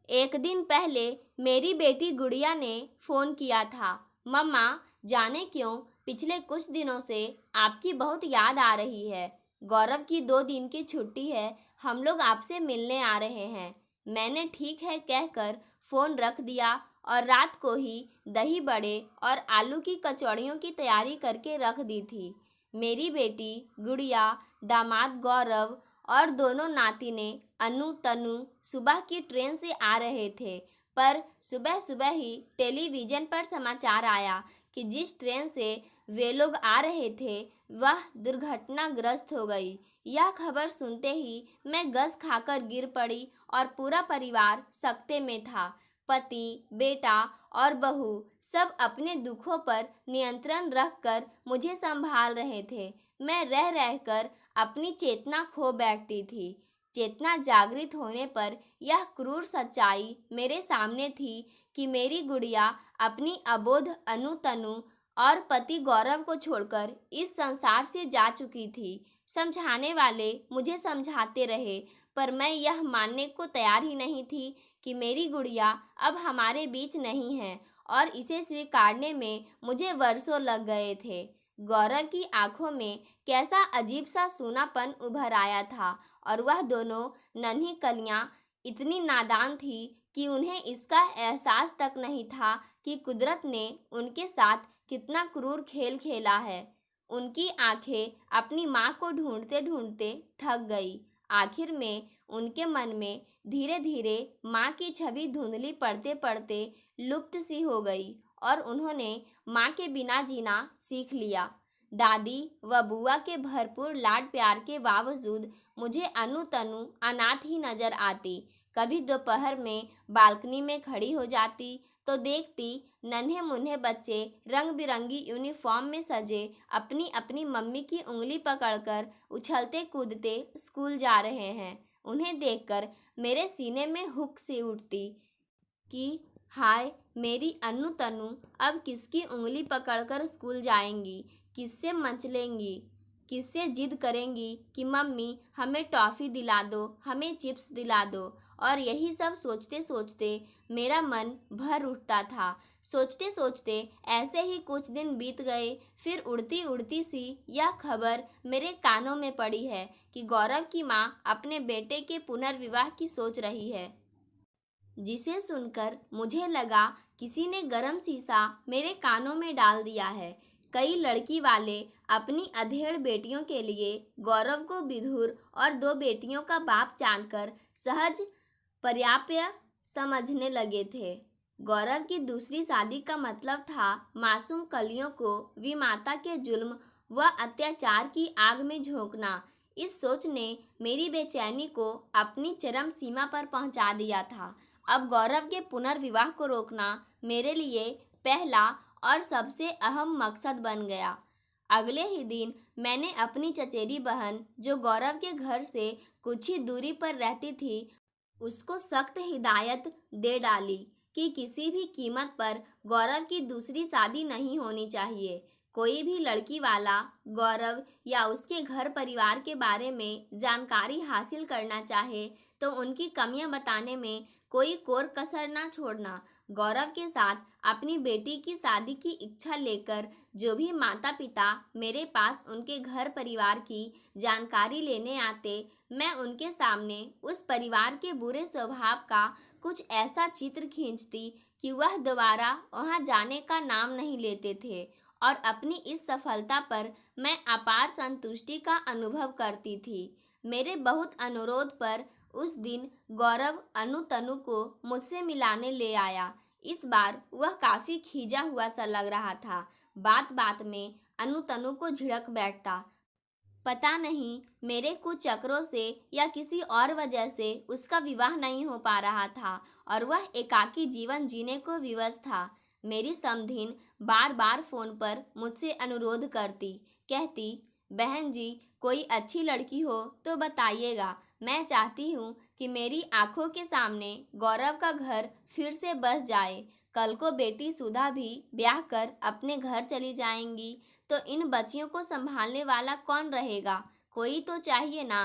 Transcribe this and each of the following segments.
एक दिन पहले मेरी बेटी गुड़िया ने फ़ोन किया था। मम्मा, जाने क्यों पिछले कुछ दिनों से आपकी बहुत याद आ रही है। गौरव की 2 दिन की छुट्टी है, हम लोग आपसे मिलने आ रहे हैं। मैंने ठीक है कहकर फ़ोन रख दिया और रात को ही दही बड़े और आलू की कचौड़ियों की तैयारी करके रख दी थी। मेरी बेटी गुड़िया, दामाद गौरव और दोनों नातिने अनु तनु सुबह की ट्रेन से आ रहे थे। पर सुबह सुबह ही टेलीविज़न पर समाचार आया कि जिस ट्रेन से वे लोग आ रहे थे वह दुर्घटनाग्रस्त हो गई। यह खबर सुनते ही मैं गस खाकर गिर पड़ी और पूरा परिवार सकते में था। पति, बेटा और बहू सब अपने दुखों पर नियंत्रण रखकर मुझे संभाल रहे थे। मैं रह रहकर अपनी चेतना खो बैठती थी। चेतना जागृत होने पर यह क्रूर सच्चाई मेरे सामने थी कि मेरी गुड़िया अपनी अबोध अनु तनु और पति गौरव को छोड़कर इस संसार से जा चुकी थी। समझाने वाले मुझे समझाते रहे, पर मैं यह मानने को तैयार ही नहीं थी कि मेरी गुड़िया अब हमारे बीच नहीं है, और इसे स्वीकारने में मुझे वर्षों लग गए थे। गौरव की आंखों में कैसा अजीब सा सूनापन उभर आया था, और वह दोनों नन्ही कलियां इतनी नादान थी कि उन्हें इसका एहसास तक नहीं था कि कुदरत ने उनके साथ कितना क्रूर खेल खेला है। उनकी आंखें अपनी माँ को ढूंढते ढूंढते थक गई। आखिर में उनके मन में धीरे धीरे माँ की छवि धुंधली पड़ते पड़ते लुप्त सी हो गई, और उन्होंने माँ के बिना जीना सीख लिया। दादी व बुआ के भरपूर लाड प्यार के बावजूद मुझे अनु तनु अनाथ ही नजर आती। कभी दोपहर में बालकनी में खड़ी हो जाती तो देखती नन्हे मुन्ने बच्चे रंग बिरंगी यूनिफॉर्म में सजे अपनी अपनी मम्मी की उंगली पकड़कर उछलते कूदते स्कूल जा रहे हैं। उन्हें देखकर मेरे सीने में हुक सी उठती कि हाय, मेरी अनु तनु अब किसकी उंगली पकड़कर स्कूल जाएंगी, किससे मचलेंगी, किससे जिद करेंगी कि मम्मी हमें टॉफ़ी दिला दो, हमें चिप्स दिला दो। और यही सब सोचते सोचते मेरा मन भर उठता था। सोचते सोचते ऐसे ही कुछ दिन बीत गए। फिर उड़ती उड़ती सी यह खबर मेरे कानों में पड़ी है कि गौरव की माँ अपने बेटे के पुनर्विवाह की सोच रही है, जिसे सुनकर मुझे लगा किसी ने गरम शीशा मेरे कानों में डाल दिया है। कई लड़की वाले अपनी अधेड़ बेटियों के लिए गौरव को विधुर और 2 बेटियों का बाप जानकर सहज पर्याप्य समझने लगे थे। गौरव की दूसरी शादी का मतलब था मासूम कलियों को विमाता के जुल्म व अत्याचार की आग में झोंकना। इस सोच ने मेरी बेचैनी को अपनी चरम सीमा पर पहुंचा दिया था। अब गौरव के पुनर्विवाह को रोकना मेरे लिए पहला और सबसे अहम मकसद बन गया। अगले ही दिन मैंने अपनी चचेरी बहन, जो गौरव के घर से कुछ ही दूरी पर रहती थी, उसको सख्त हिदायत दे डाली कि किसी भी कीमत पर गौरव की दूसरी शादी नहीं होनी चाहिए। कोई भी लड़की वाला गौरव या उसके घर परिवार के बारे में जानकारी हासिल करना चाहे तो उनकी कमियां बताने में कोई कोर कसर ना छोड़ना। गौरव के साथ अपनी बेटी की शादी की इच्छा लेकर जो भी माता पिता मेरे पास उनके घर परिवार की जानकारी लेने आते, मैं उनके सामने उस परिवार के बुरे स्वभाव का कुछ ऐसा चित्र खींचती कि वह दोबारा वहां जाने का नाम नहीं लेते थे। और अपनी इस सफलता पर मैं अपार संतुष्टि का अनुभव करती थी। मेरे बहुत अनुरोध पर उस दिन गौरव अनु तनु को मुझसे मिलाने ले आया। इस बार वह काफ़ी खींचा हुआ सा लग रहा था। बात बात में अनु तनु को झिड़क बैठता। पता नहीं मेरे कुछ चक्रों से या किसी और वजह से उसका विवाह नहीं हो पा रहा था और वह एकाकी जीवन जीने को विवश था। मेरी समधिन बार बार फ़ोन पर मुझसे अनुरोध करती, कहती, बहन जी, कोई अच्छी लड़की हो तो बताइएगा। मैं चाहती हूँ कि मेरी आंखों के सामने गौरव का घर फिर से बस जाए। कल को बेटी सुधा भी ब्याह कर अपने घर चली जाएंगी तो इन बच्चियों को संभालने वाला कौन रहेगा? कोई तो चाहिए ना।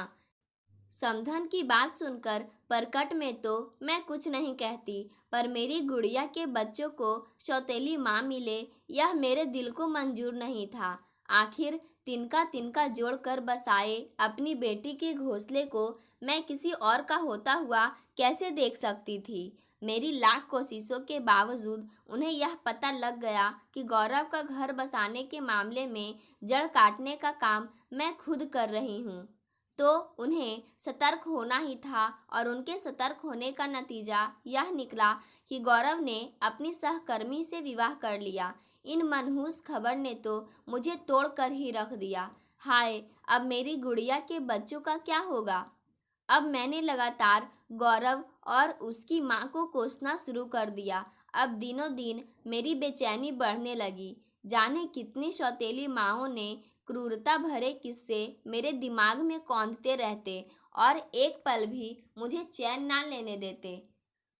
समधन की बात सुनकर प्रकट में तो मैं कुछ नहीं कहती, पर मेरी गुड़िया के बच्चों को सौतेली माँ मिले यह मेरे दिल को मंजूर नहीं था। आखिर तिनका तिनका जोड़कर बसाए अपनी बेटी के घोंसले को मैं किसी और का होता हुआ कैसे देख सकती थी। मेरी लाख कोशिशों के बावजूद उन्हें यह पता लग गया कि गौरव का घर बसाने के मामले में जड़ काटने का काम मैं खुद कर रही हूँ। तो उन्हें सतर्क होना ही था और उनके सतर्क होने का नतीजा यह निकला कि गौरव ने अपनी सहकर्मी से विवाह कर लिया। इन मनहूस खबर ने तो मुझे तोड़ कर ही रख दिया। हाय, अब मेरी गुड़िया के बच्चों का क्या होगा। अब मैंने लगातार गौरव और उसकी माँ को कोसना शुरू कर दिया। अब दिनों दिन मेरी बेचैनी बढ़ने लगी। जाने कितनी सौतेली माँओं ने क्रूरता भरे किस्से मेरे दिमाग में कौंधते रहते और एक पल भी मुझे चैन ना लेने देते।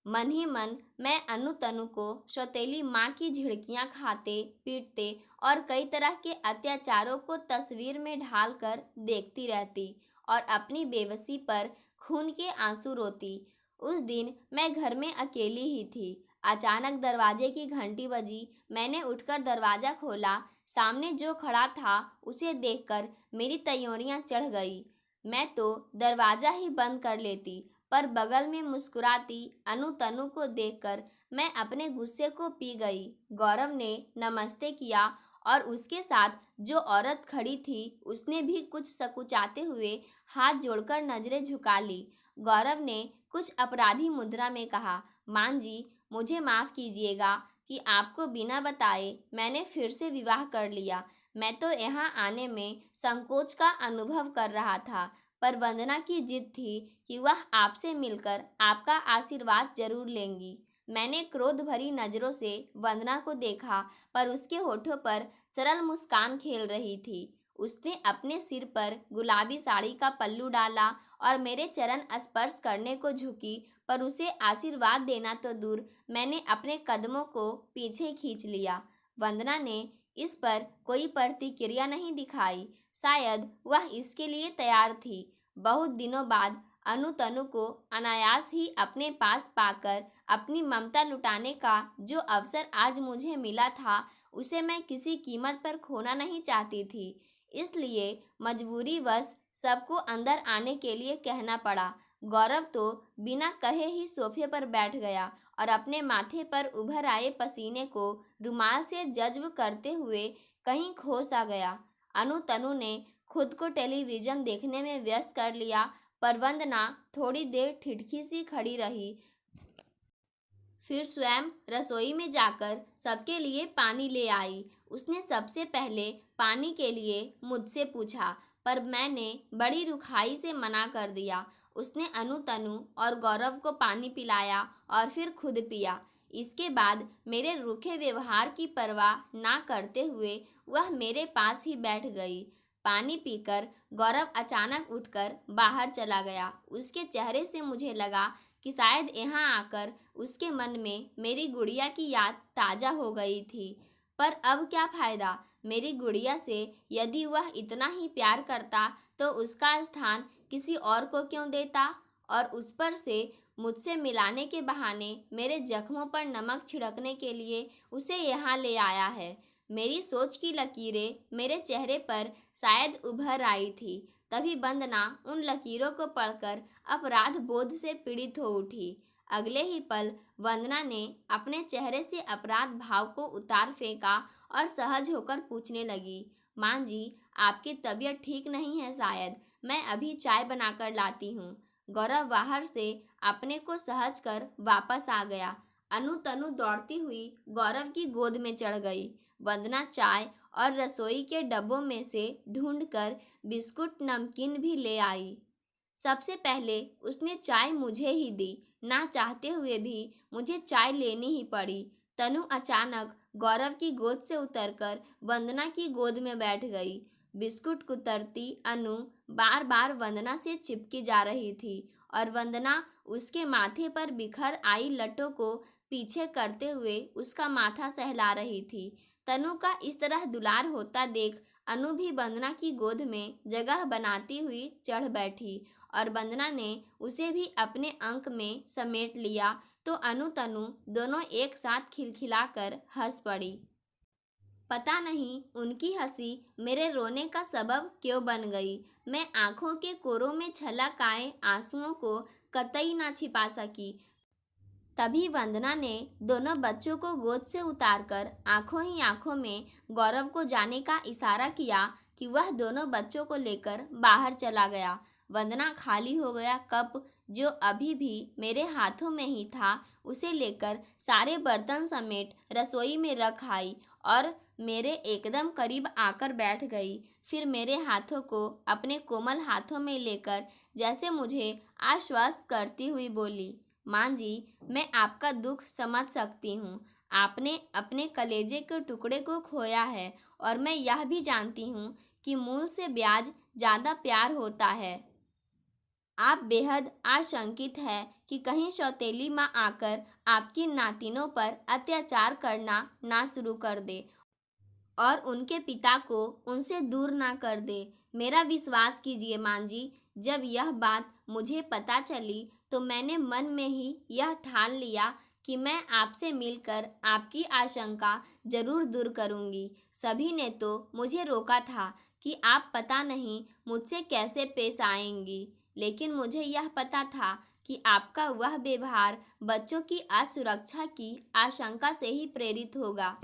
मन ही मन मैं अनु तनु को सौतेली माँ की झिड़कियाँ खाते पीटते और कई तरह के अत्याचारों को तस्वीर में ढालकर देखती रहती और अपनी बेबसी पर खून के आंसू रोती। उस दिन मैं घर में अकेली ही थी। अचानक दरवाजे की घंटी बजी। मैंने उठकर दरवाज़ा खोला। सामने जो खड़ा था उसे देखकर मेरी तैयोरियां चढ़ गई। मैं तो दरवाज़ा ही बंद कर लेती, पर बगल में मुस्कुराती अनु तनु को देखकर मैं अपने गुस्से को पी गई। गौरव ने नमस्ते किया और उसके साथ जो औरत खड़ी थी उसने भी कुछ सकुचाते हुए हाथ जोड़कर नजरें झुका ली। गौरव ने कुछ अपराधी मुद्रा में कहा, मान जी, मुझे माफ़ कीजिएगा कि आपको बिना बताए मैंने फिर से विवाह कर लिया। मैं तो यहाँ आने में संकोच का अनुभव कर रहा था, पर वंदना की जिद थी कि वह आपसे मिलकर आपका आशीर्वाद जरूर लेंगी। मैंने क्रोध भरी नज़रों से वंदना को देखा, पर उसके होठों पर सरल मुस्कान खेल रही थी। उसने अपने सिर पर गुलाबी साड़ी का पल्लू डाला और मेरे चरण स्पर्श करने को झुकी, पर उसे आशीर्वाद देना तो दूर, मैंने अपने कदमों को पीछे खींच लिया। वंदना ने इस पर कोई प्रतिक्रिया नहीं दिखाई। शायद वह इसके लिए तैयार थी। बहुत दिनों बाद अनु तनु को अनायास ही अपने पास पाकर अपनी ममता लुटाने का जो अवसर आज मुझे मिला था, उसे मैं किसी कीमत पर खोना नहीं चाहती थी। इसलिए मजबूरीवश सबको अंदर आने के लिए कहना पड़ा। गौरव तो बिना कहे ही सोफे पर बैठ गया और अपने माथे पर उभर आए पसीने को रुमाल से जज्ब करते हुए कहीं खो सा गया। अनु तनु ने खुद को टेलीविज़न देखने में व्यस्त कर लिया, पर वंदना थोड़ी देर ठिठकी सी खड़ी रही। फिर स्वयं रसोई में जाकर सबके लिए पानी ले आई। उसने सबसे पहले पानी के लिए मुझसे पूछा, पर मैंने बड़ी रुखाई से मना कर दिया। उसने अनु तनु और गौरव को पानी पिलाया और फिर खुद पिया। इसके बाद मेरे रूखे व्यवहार की परवाह ना करते हुए वह मेरे पास ही बैठ गई। पानी पीकर गौरव अचानक उठकर बाहर चला गया। उसके चेहरे से मुझे लगा कि शायद यहाँ आकर उसके मन में मेरी गुड़िया की याद ताज़ा हो गई थी। पर अब क्या फ़ायदा। मेरी गुड़िया से यदि वह इतना ही प्यार करता तो उसका स्थान किसी और को क्यों देता, और उस पर से मुझसे मिलाने के बहाने मेरे जख्मों पर नमक छिड़कने के लिए उसे यहाँ ले आया है। मेरी सोच की लकीरें मेरे चेहरे पर शायद उभर आई थी। तभी वंदना उन लकीरों को पढ़कर अपराध बोध से पीड़ित हो उठी। अगले ही पल वंदना ने अपने चेहरे से अपराध भाव को उतार फेंका और सहज होकर पूछने लगी, माँ जी, आपकी तबीयत ठीक नहीं है शायद, मैं अभी चाय बनाकर लाती हूँ। गौरव बाहर से अपने को सहज कर वापस आ गया। अनु तनु दौड़ती हुई गौरव की गोद में चढ़ गई। वंदना चाय और रसोई के डब्बों में से ढूंढकर बिस्कुट नमकीन भी ले आई। सबसे पहले उसने चाय मुझे ही दी। ना चाहते हुए भी मुझे चाय लेनी ही पड़ी। तनु अचानक गौरव की गोद से उतरकर वंदना की गोद में बैठ गई। बिस्कुट कुतरती अनु बार बार वंदना से चिपकी जा रही थी और वंदना उसके माथे पर बिखर आई लटों को पीछे करते हुए उसका माथा सहला रही थी। तनु का इस तरह दुलार होता देख अनु भी वंदना की गोद में जगह बनाती हुई चढ़ बैठी और वंदना ने उसे भी अपने अंक में समेट लिया तो अनु तनु दोनों एक साथ खिलखिलाकर हंस पड़ी। पता नहीं उनकी हंसी मेरे रोने का सबब क्यों बन गई। मैं आंखों के कोरों में छलक आए आंसुओं को कतई ना छिपा सकी। तभी वंदना ने दोनों बच्चों को गोद से उतारकर आंखों ही आंखों में गौरव को जाने का इशारा किया कि वह दोनों बच्चों को लेकर बाहर चला गया। वंदना खाली हो गया कप जो अभी भी मेरे हाथों में ही था उसे लेकर सारे बर्तन समेट रसोई में रख आई और मेरे एकदम करीब आकर बैठ गई। फिर मेरे हाथों को अपने कोमल हाथों में लेकर जैसे मुझे आश्वस्त करती हुई बोली, माँ जी, मैं आपका दुख समझ सकती हूँ। आपने अपने कलेजे के टुकड़े को खोया है और मैं यह भी जानती हूँ कि मूल से ब्याज ज़्यादा प्यार होता है। आप बेहद आशंकित है कि कहीं सौतेली माँ आकर आपकी नातिनों पर अत्याचार करना ना शुरू कर दे और उनके पिता को उनसे दूर ना कर दे। मेरा विश्वास कीजिए माँ जी, जब यह बात मुझे पता चली तो मैंने मन में ही यह ठान लिया कि मैं आपसे मिलकर आपकी आशंका जरूर दूर करूंगी। सभी ने तो मुझे रोका था कि आप पता नहीं मुझसे कैसे पेश आएंगी, लेकिन मुझे यह पता था कि आपका वह व्यवहार बच्चों की असुरक्षा की आशंका से ही प्रेरित होगा।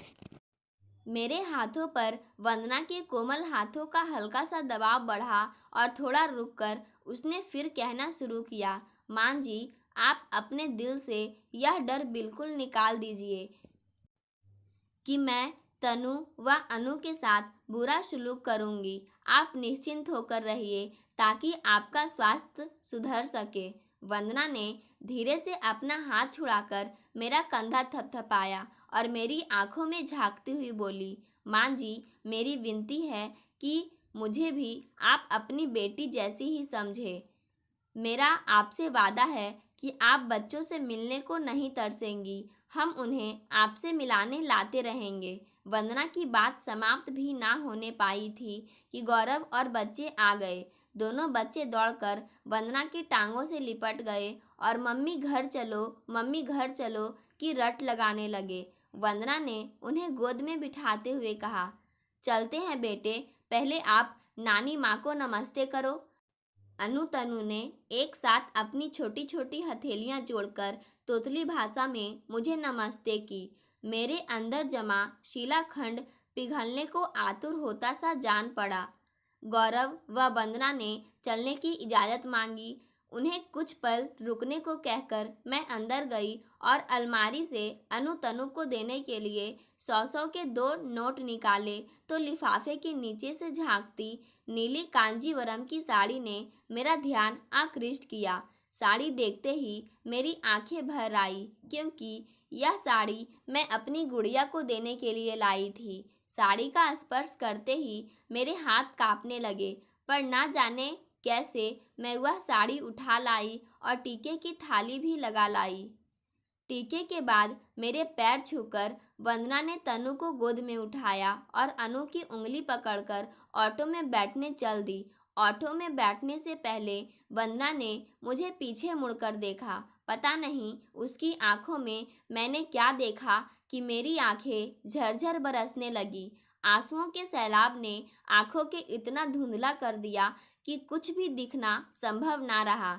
मेरे हाथों पर वंदना के कोमल हाथों का हल्का सा दबाव बढ़ा और थोड़ा रुककर उसने फिर कहना शुरू किया, माँ जी, आप अपने दिल से यह डर बिल्कुल निकाल दीजिए कि मैं तनु व अनु के साथ बुरा सलूक करूंगी। आप निश्चिंत होकर रहिए ताकि आपका स्वास्थ्य सुधर सके। वंदना ने धीरे से अपना हाथ छुड़ाकर मेरा कंधा थपथपाया और मेरी आंखों में झांकती हुई बोली, माँ जी, मेरी विनती है कि मुझे भी आप अपनी बेटी जैसी ही समझे। मेरा आपसे वादा है कि आप बच्चों से मिलने को नहीं तरसेंगी। हम उन्हें आपसे मिलाने लाते रहेंगे। वंदना की बात समाप्त भी ना होने पाई थी कि गौरव और बच्चे आ गए। दोनों बच्चे दौड़कर वंदना की टांगों से लिपट गए और मम्मी घर चलो की रट लगाने लगे। वंदना ने उन्हें गोद में बिठाते हुए कहा, चलते हैं बेटे, पहले आप नानी माँ को नमस्ते करो। अनु तनु ने एक साथ अपनी छोटी छोटी हथेलियां जोड़कर तोतली भाषा में मुझे नमस्ते की। मेरे अंदर जमा शिलाखंड पिघलने को आतुर होता सा जान पड़ा। गौरव व वंदना ने चलने की इजाज़त मांगी। उन्हें कुछ पल रुकने को कहकर मैं अंदर गई और अलमारी से अनु तनु को देने के लिए 100 के 2 नोट निकाले तो लिफाफे के नीचे से झांकती नीली कांजीवरम की साड़ी ने मेरा ध्यान आकृष्ट किया। साड़ी देखते ही मेरी आंखें भर आई क्योंकि यह साड़ी मैं अपनी गुड़िया को देने के लिए लाई थी। साड़ी का स्पर्श करते ही मेरे हाथ कांपने लगे, पर ना जाने कैसे मैं वह साड़ी उठा लाई और टीके की थाली भी लगा लाई। टीके के बाद मेरे पैर छूकर वंदना ने तनु को गोद में उठाया और अनु की उंगली पकड़कर ऑटो में बैठने चल दी। ऑटो में बैठने से पहले वंदना ने मुझे पीछे मुड़कर देखा। पता नहीं उसकी आंखों में मैंने क्या देखा कि मेरी आंखें झरझर बरसने लगी। आंसुओं के सैलाब ने आंखों के इतना धुंधला कर दिया कि कुछ भी दिखना संभव ना रहा।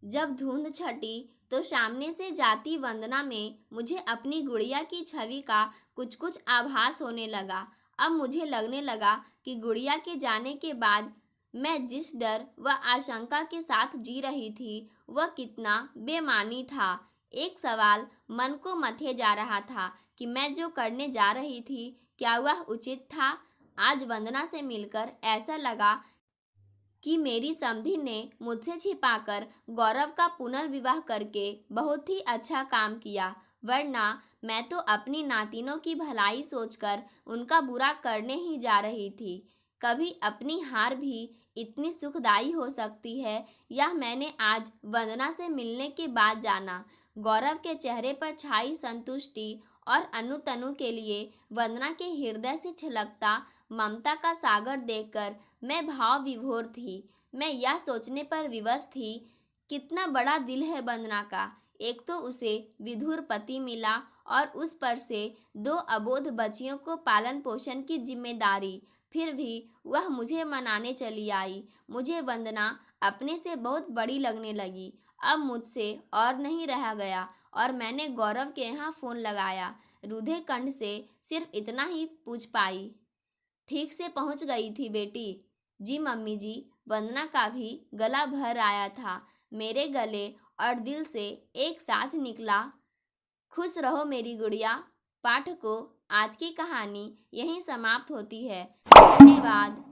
जब धुंध छटी तो सामने से जाती वंदना में मुझे अपनी गुड़िया की छवि का कुछ कुछ आभास होने लगा। अब मुझे लगने लगा कि गुड़िया के जाने के बाद मैं जिस डर व आशंका के साथ जी रही थी वह कितना बेमानी था। एक सवाल मन को मथे जा रहा था कि मैं जो करने जा रही थी क्या वह उचित था। आज वंदना से मिलकर ऐसा लगा कि मेरी समधी ने मुझसे छिपाकर गौरव का पुनर्विवाह करके बहुत ही अच्छा काम किया, वरना मैं तो अपनी नातिनों की भलाई सोचकर उनका बुरा करने ही जा रही थी। कभी अपनी हार भी इतनी सुखदायी हो सकती है, यह मैंने आज वंदना से मिलने के बाद जाना। गौरव के चेहरे पर छाई संतुष्टि और अनु तनु के लिए वंदना के हृदय से छलकता ममता का सागर देखकर मैं भाव विभोर थी। मैं यह सोचने पर विवश थी, कितना बड़ा दिल है वंदना का। एक तो उसे विधुर पति मिला और उस पर से 2 अबोध बच्चियों को पालन पोषण की जिम्मेदारी। फिर भी वह मुझे मनाने चली आई। मुझे वंदना अपने से बहुत बड़ी लगने लगी। अब मुझसे और नहीं रहा गया और मैंने गौरव के यहाँ फ़ोन लगाया। रूधे कंठ से सिर्फ इतना ही पूछ पाई, ठीक से पहुँच गई थी बेटी? जी मम्मी जी। वंदना का भी गला भर आया था, मेरे गले और दिल से एक साथ निकला। खुश रहो मेरी गुड़िया। पाठकों, आज की कहानी यहीं समाप्त होती है। धन्यवाद।